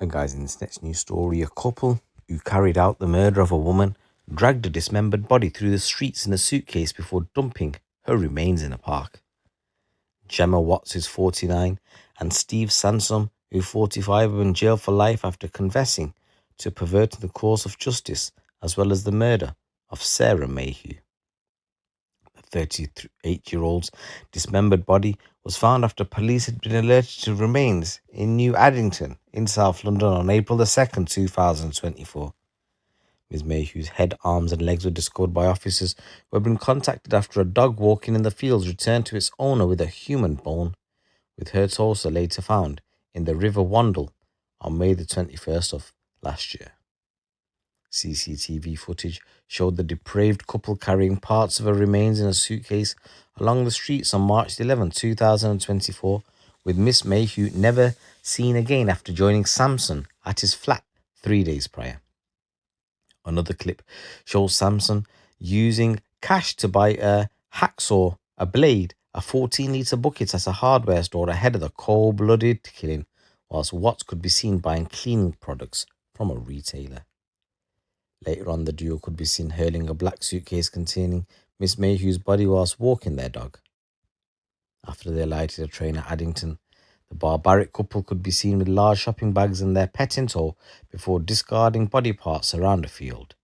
And guys, in this next news story, a couple who carried out the murder of a woman dragged a dismembered body through the streets in a suitcase before dumping her remains in a park. Gemma Watts, who's 49, and Steve Sansom, who's 45, were in jail for life after confessing to perverting the course of justice as well as the murder of Sarah Mayhew. The 38-year-old's dismembered body was found after police had been alerted to remains in New Addington in South London on April 2nd, 2024. Ms. Mayhew's head, arms and legs were discovered by officers who had been contacted after a dog walking in the fields returned to its owner with a human bone, with her torso later found in the River Wandle on May the 21st of last year. CCTV footage showed the depraved couple carrying parts of her remains in a suitcase along the streets on March 11, 2024, with Miss Mayhew never seen again after joining Samson at his flat 3 days prior. Another clip shows Samson using cash to buy a hacksaw, a blade, a 14-litre bucket at a hardware store ahead of the cold-blooded killing, whilst Watts could be seen buying cleaning products from a retailer. Later on, the duo could be seen hurling a black suitcase containing Miss Mayhew's body whilst walking their dog. After they alighted a train at Addington, the barbaric couple could be seen with large shopping bags and their pet in tow before discarding body parts around a field.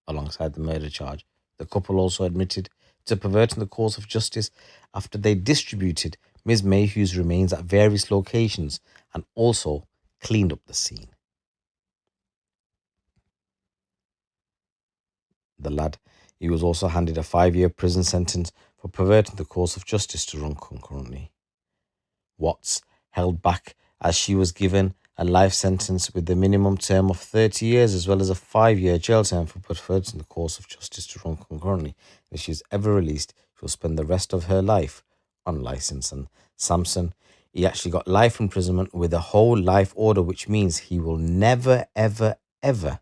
Alongside the murder charge, the couple also admitted to perverting the course of justice after they distributed Ms. Mayhew's remains at various locations and also cleaned up the scene. The lad, he was also handed a 5-year prison sentence for perverting the course of justice to run concurrently. Watts held back as she was given a life sentence with the minimum term of 30 years as well as a 5-year jail term for perverting the course of justice to run concurrently. If she is ever released, she will spend the rest of her life on license. And Samson, he actually got life imprisonment with a whole life order, which means he will never, ever, ever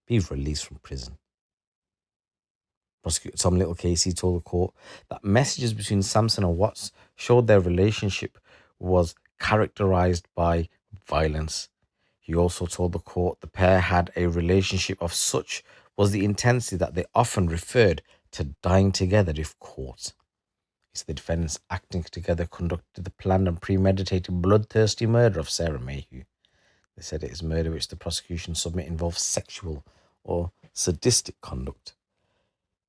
be released from prison. Prosecutor Tom Little Casey told the court that messages between Samson and Watts showed their relationship was characterized by violence. He also told the court the pair had a relationship of such was the intensity that they often referred to dying together if caught. He said the defendants acting together conducted the planned and premeditated bloodthirsty murder of Sarah Mayhew. They said it is murder which the prosecution submit involves sexual or sadistic conduct.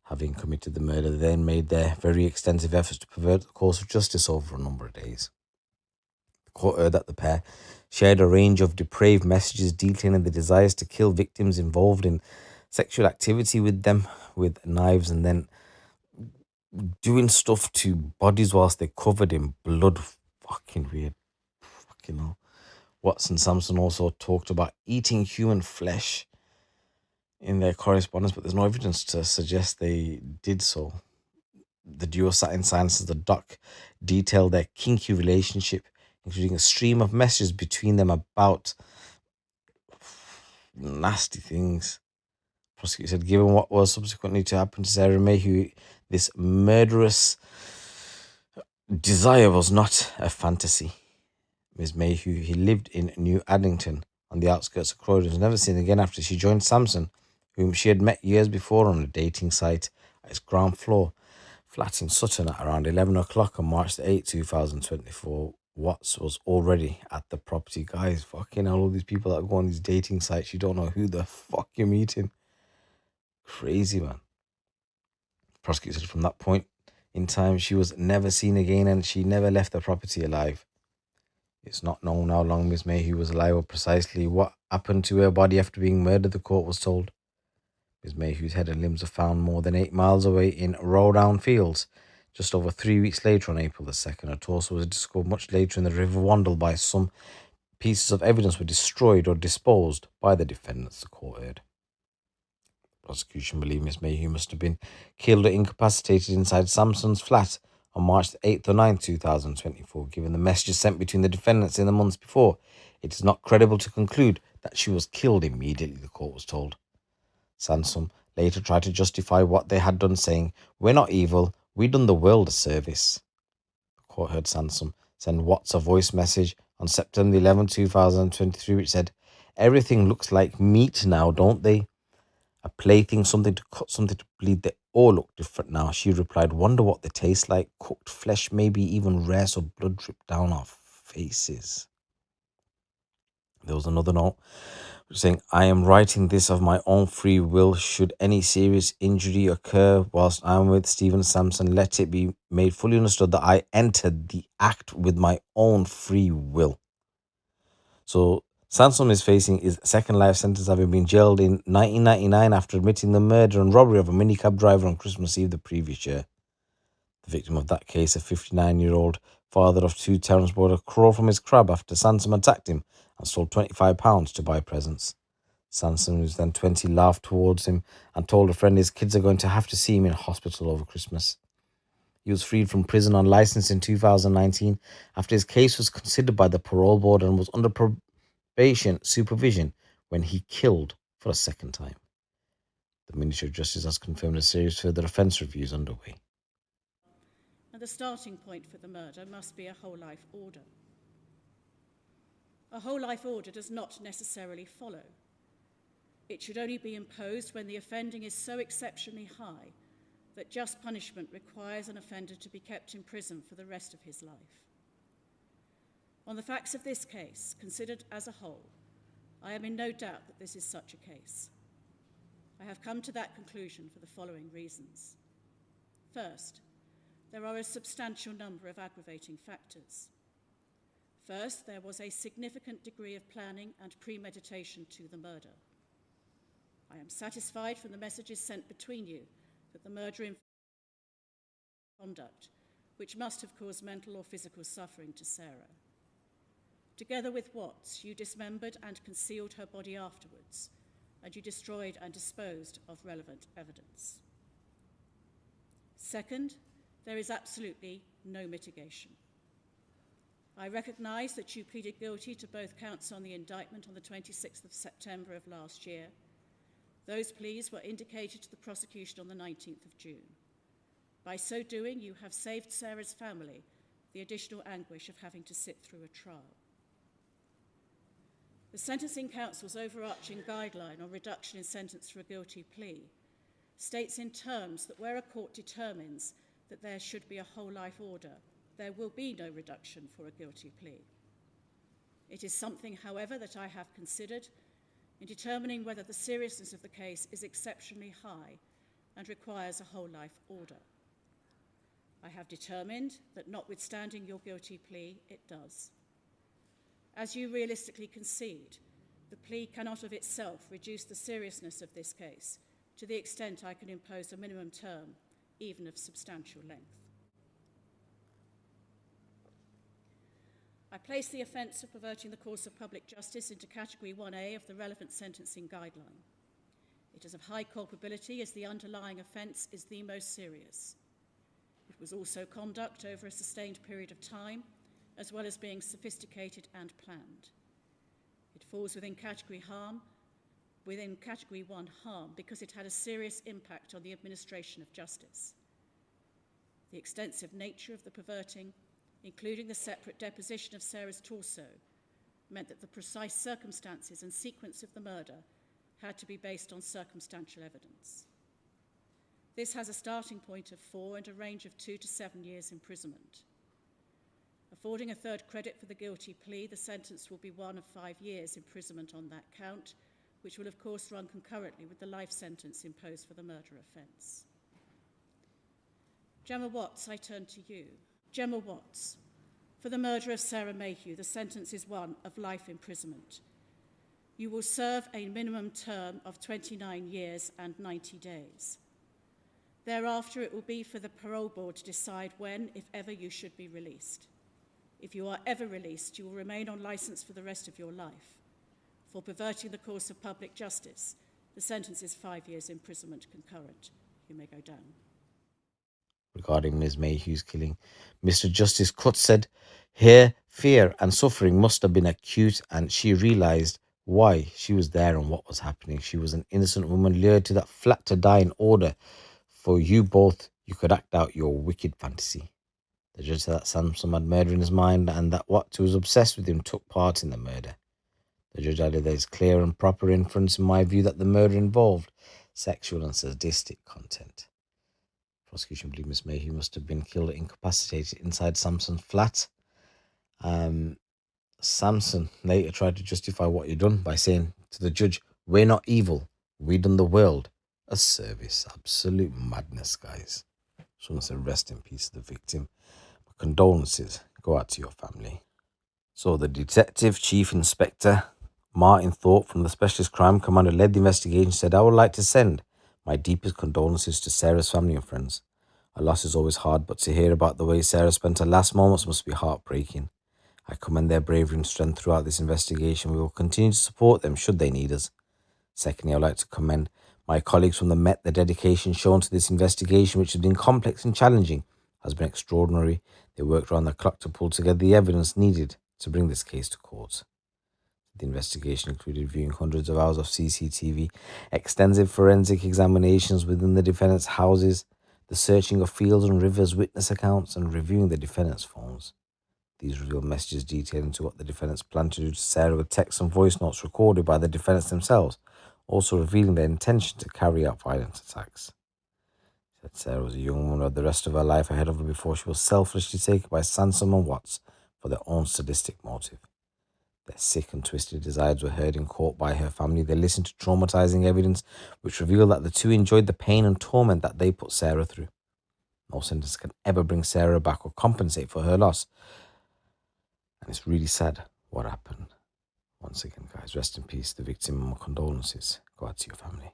Having committed the murder, they then made their very extensive efforts to pervert the course of justice over a number of days. The court heard that the pair shared a range of depraved messages detailing the desires to kill victims involved in sexual activity with them with knives and then doing stuff to bodies whilst they're covered in blood. Fucking weird. Fucking hell. Watts and Samson also talked about eating human flesh in their correspondence, but there's no evidence to suggest they did so. The duo sat in silence as the doc detailed their kinky relationship, including a stream of messages between them about nasty things. Prosecutor said, given what was subsequently to happen to Sarah Mayhew, this murderous desire was not a fantasy. Ms. Mayhew, he lived in New Addington on the outskirts of Croydon, was never seen again after she joined Samson, whom she had met years before on a dating site at its ground floor flat in Sutton at around 11 o'clock on March 8, 2024. Watts was already at the property. Guys, fucking hell, all these people that go on these dating sites, you don't know who the fuck you're meeting. Crazy, man. Prosecutor said from that point in time, she was never seen again and she never left the property alive. It's not known how long Miss Mayhew was alive or precisely what happened to her body after being murdered, the court was told. Ms. Mayhew's head and limbs were found more than 8 miles away in Rowdown Fields. Just over 3 weeks later, on April the 2nd, her torso was discovered much later in the River Wandle by some pieces of evidence were destroyed or disposed by the defendants, the court heard. The prosecution believed Miss Mayhew must have been killed or incapacitated inside Samson's flat on March 8th or 9th, 2024. Given the messages sent between the defendants in the months before, it is not credible to conclude that she was killed immediately, the court was told. Sansom later tried to justify what they had done, saying, "We're not evil, we done the world a service." The court heard Sansom send Watts a voice message on September 11, 2023, which said, "Everything looks like meat now, don't they? A plaything, something to cut, something to bleed. They all look different now." She replied, "Wonder what they taste like. Cooked flesh, maybe even rare, so blood dripped down our faces." There was another note saying, "I am writing this of my own free will. Should any serious injury occur whilst I'm with Stephen Sampson, let it be made fully understood that I entered the act with my own free will." So Sansom is facing his second life sentence, having been jailed in 1999 after admitting the murder and robbery of a minicab driver on Christmas Eve the previous year. The victim of that case, a 59-year-old father of two, Terence Border, crawled from his crab after Sansom attacked him and stole £25 to buy presents. Sansom, who was then 20, laughed towards him and told a friend his kids are going to have to see him in hospital over Christmas. He was freed from prison on license in 2019 after his case was considered by the parole board and was under probation supervision when he killed for a second time. The Ministry of Justice has confirmed a series of further offence reviews underway. And the starting point for the murder must be a whole life order. A whole life order does not necessarily follow. It should only be imposed when the offending is so exceptionally high that just punishment requires an offender to be kept in prison for the rest of his life. On the facts of this case, considered as a whole, I am in no doubt that this is such a case. I have come to that conclusion for the following reasons. First, there are a substantial number of aggravating factors. First, there was a significant degree of planning and premeditation to the murder. I am satisfied from the messages sent between you that the murder involved conduct which must have caused mental or physical suffering to Sarah. Together with Watts, you dismembered and concealed her body afterwards, and you destroyed and disposed of relevant evidence. Second, there is absolutely no mitigation. I recognise that you pleaded guilty to both counts on the indictment on the 26th of September of last year. Those pleas were indicated to the prosecution on the 19th of June. By so doing, you have saved Sarah's family the additional anguish of having to sit through a trial. The Sentencing Council's overarching guideline on reduction in sentence for a guilty plea states in terms that where a court determines that there should be a whole life order, there will be no reduction for a guilty plea. It is something, however, that I have considered in determining whether the seriousness of the case is exceptionally high and requires a whole life order. I have determined that notwithstanding your guilty plea, it does. As you realistically concede, the plea cannot of itself reduce the seriousness of this case to the extent I can impose a minimum term, even of substantial length. I place the offence of perverting the course of public justice into Category 1A of the relevant sentencing guideline. It is of high culpability as the underlying offence is the most serious. It was also conduct over a sustained period of time, as well as being sophisticated and planned. It falls within Category 1 harm because it had a serious impact on the administration of justice. The extensive nature of the perverting, including the separate deposition of Sarah's torso, meant that the precise circumstances and sequence of the murder had to be based on circumstantial evidence. This has a starting point of 4 and a range of 2 to 7 years imprisonment. Affording a third credit for the guilty plea, the sentence will be one of 5 years imprisonment on that count, which will of course run concurrently with the life sentence imposed for the murder offence. Gemma Watts, I turn to you. Gemma Watts, for the murder of Sarah Mayhew, the sentence is one of life imprisonment. You will serve a minimum term of 29 years and 90 days. Thereafter, it will be for the parole board to decide when, if ever, you should be released. If you are ever released, you will remain on licence for the rest of your life. For perverting the course of public justice, the sentence is 5 years imprisonment concurrent. You may go down. Regarding Ms. Mayhew's killing, Mr. Justice Cutts said, "Here, fear and suffering must have been acute, and she realised why she was there and what was happening. She was an innocent woman lured to that flat to die in order for you both, you could act out your wicked fantasy." The judge said that Samson had murder in his mind and that Watts, who was obsessed with him, took part in the murder. The judge added there is clear and proper inference in my view that the murder involved sexual and sadistic content. Prosecution believed Miss Mayhew must have been killed or incapacitated inside Samson's flat. Samson later tried to justify what he'd done by saying to the judge, "We're not evil. We done the world a service." Absolute madness, guys. Someone said, "Rest in peace to the victim. Condolences go out to your family." So the Detective Chief Inspector Martin Thorpe from the Specialist Crime Command who led the investigation said, "I would like to send my deepest condolences to Sarah's family and friends. A loss is always hard, but to hear about the way Sarah spent her last moments must be heartbreaking. I commend their bravery and strength throughout this investigation. We will continue to support them should they need us. Secondly, I would like to commend my colleagues from the Met. The dedication shown to this investigation, which has been complex and challenging, has been extraordinary. They worked around the clock to pull together the evidence needed to bring this case to court." The investigation included viewing hundreds of hours of CCTV, extensive forensic examinations within the defendant's houses, the searching of fields and rivers, witness accounts, and reviewing the defendant's phones. These revealed messages detailing to what the defendants planned to do to Sarah with texts and voice notes recorded by the defendants themselves, also revealing their intention to carry out violent attacks. Said Sarah was a young woman who had the rest of her life ahead of her before she was selfishly taken by Sansom and Watts for their own sadistic motive. Their sick and twisted desires were heard in court by her family. They listened to traumatizing evidence which revealed that the two enjoyed the pain and torment that they put Sarah through. No sentence can ever bring Sarah back or compensate for her loss. And it's really sad what happened. Once again, guys, rest in peace, the victim, and my condolences go out to your family.